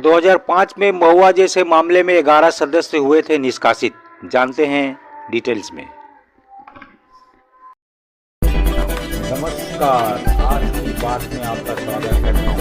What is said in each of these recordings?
2005 में महुआ जैसे मामले में 11 सदस्य हुए थे निष्कासित। जानते हैं डिटेल्स में। नमस्कार, आज की बात में आपका स्वागत करता हूँ।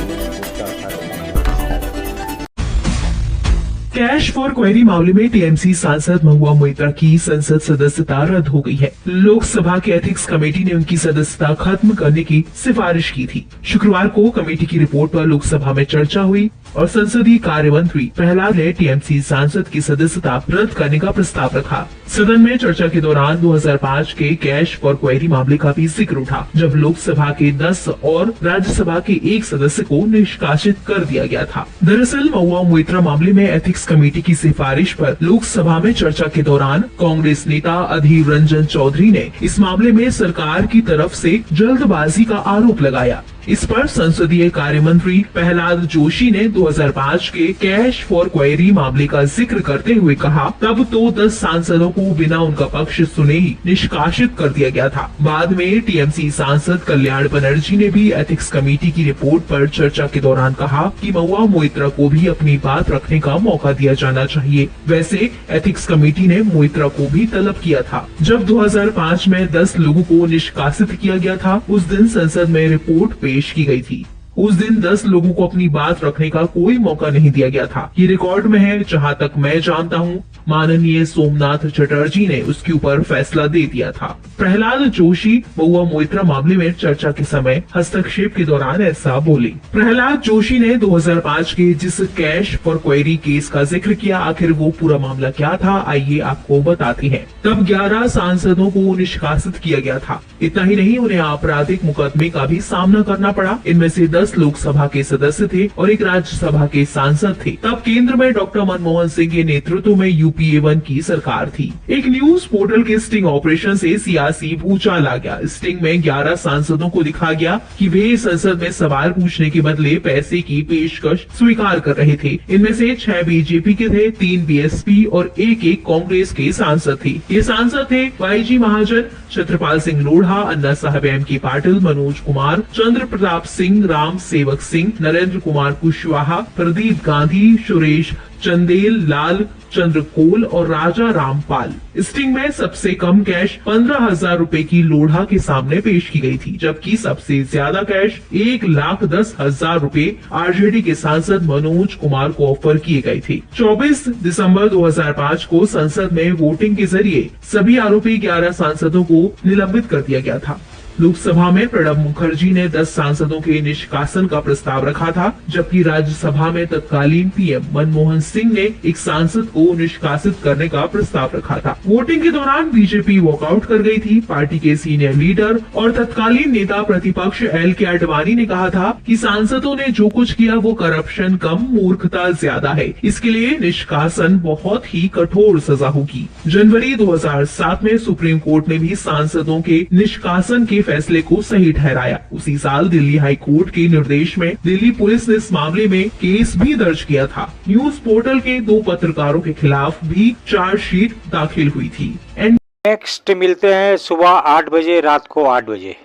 कैश फॉर क्वेरी मामले में टीएमसी सांसद महुआ मोइत्रा की संसद सदस्यता रद्द हो गई है। लोकसभा के एथिक्स कमेटी ने उनकी सदस्यता खत्म करने की सिफारिश की थी। शुक्रवार को कमेटी की रिपोर्ट पर लोकसभा में चर्चा हुई और संसदीय कार्य मंत्री प्रहलाद ने टीएमसी सांसद की सदस्यता रद्द करने का प्रस्ताव रखा। सदन में चर्चा के दौरान 2005 के कैश फॉर क्वेरी मामले का भी जिक्र उठा, जब लोकसभा के 10 और राज्यसभा के 1 सदस्य को निष्कासित कर दिया गया था। दरअसल महुआ मोइत्रा मामले में एथिक्स कमेटी की सिफारिश पर लोकसभा में चर्चा के दौरान कांग्रेस नेता अधीर रंजन चौधरी ने इस मामले में सरकार की तरफ से जल्दबाजी का आरोप लगाया। इस पर संसदीय कार्य मंत्री प्रहलाद जोशी ने 2005 के कैश फॉर क्वेरी मामले का जिक्र करते हुए कहा, तब तो 10 सांसदों को बिना उनका पक्ष सुने ही निष्कासित कर दिया गया था। बाद में टीएमसी सांसद कल्याण बनर्जी ने भी एथिक्स कमेटी की रिपोर्ट पर चर्चा के दौरान कहा कि महुआ मोइत्रा को भी अपनी बात रखने का मौका दिया जाना चाहिए। वैसे एथिक्स कमेटी ने मोइत्रा को भी तलब किया था। जब 2005 में 10 लोगों को निष्कासित किया गया था, उस दिन संसद में रिपोर्ट पेश की गई थी। उस दिन 10 लोगों को अपनी बात रखने का कोई मौका नहीं दिया गया था। ये रिकॉर्ड में है। जहां तक मैं जानता हूँ, माननीय सोमनाथ चटर्जी ने उसके ऊपर फैसला दे दिया था। प्रहलाद जोशी महुआ मोइत्रा मामले में चर्चा के समय हस्तक्षेप के दौरान ऐसा बोले। प्रहलाद जोशी ने 2005 के जिस कैश फॉर क्वेरी केस का जिक्र किया, आखिर वो पूरा मामला क्या था, आइए आपको बताते हैं। तब 11 सांसदों को निष्कासित किया गया था। इतना ही नहीं, उन्हें आपराधिक मुकदमे का भी सामना करना पड़ा। इनमें से 10 लोकसभा के सदस्य थे और 1 राज्यसभा के सांसद थे। तब केंद्र में डॉक्टर मनमोहन सिंह के नेतृत्व में यूपीए 1 की सरकार थी। एक न्यूज पोर्टल के स्टिंग ऑपरेशन से सियासी भूचाल आ गया। स्टिंग में 11 सांसदों को दिखा गया कि वे संसद में सवाल पूछने के बदले पैसे की पेशकश स्वीकार कर रहे थे। इनमें से 6 बीजेपी के थे, 3 बीएसपी और 1 कांग्रेस के सांसद थे। ये सांसद थे वाईजी महाजन, छत्रपाल सिंह लोढ़ा, अन्ना साहब एम.के. पाटिल, मनोज कुमार, चंद्र प्रताप सिंह, राम सेवक सिंह, नरेंद्र कुमार कुशवाहा, प्रदीप गांधी, सुरेश चंदेल, लाल चंद्र कोल और राजा रामपाल। स्टिंग में सबसे कम कैश 15,000 रूपए की लोढ़ा के सामने पेश की गई थी, जबकि सबसे ज्यादा कैश 1,10,000 रूपए आरजेडी के सांसद मनोज कुमार को ऑफर किए गए थे। 24 दिसंबर 2005 को संसद में वोटिंग के जरिए सभी आरोपी 11 सांसदों को निलंबित कर दिया गया था। लोकसभा में प्रणब मुखर्जी ने 10 सांसदों के निष्कासन का प्रस्ताव रखा था, जबकि राज्यसभा में तत्कालीन पीएम मनमोहन सिंह ने एक सांसद को निष्कासित करने का प्रस्ताव रखा था। वोटिंग के दौरान बीजेपी वॉकआउट कर गई थी। पार्टी के सीनियर लीडर और तत्कालीन नेता प्रतिपक्ष एल.के. आडवाणी ने कहा था कि सांसदों ने जो कुछ किया वो करप्शन कम, मूर्खता ज्यादा है। इसके लिए निष्कासन बहुत ही कठोर सजा होगी। जनवरी 2007 में सुप्रीम कोर्ट ने भी सांसदों के निष्कासन के फैसले को सही ठहराया। उसी साल दिल्ली हाई कोर्ट के निर्देश में दिल्ली पुलिस ने इस मामले में केस भी दर्ज किया था। न्यूज पोर्टल के 2 पत्रकारों के खिलाफ भी चार्जशीट दाखिल हुई थी। नेक्स्ट मिलते हैं सुबह 8 बजे, रात को 8 बजे।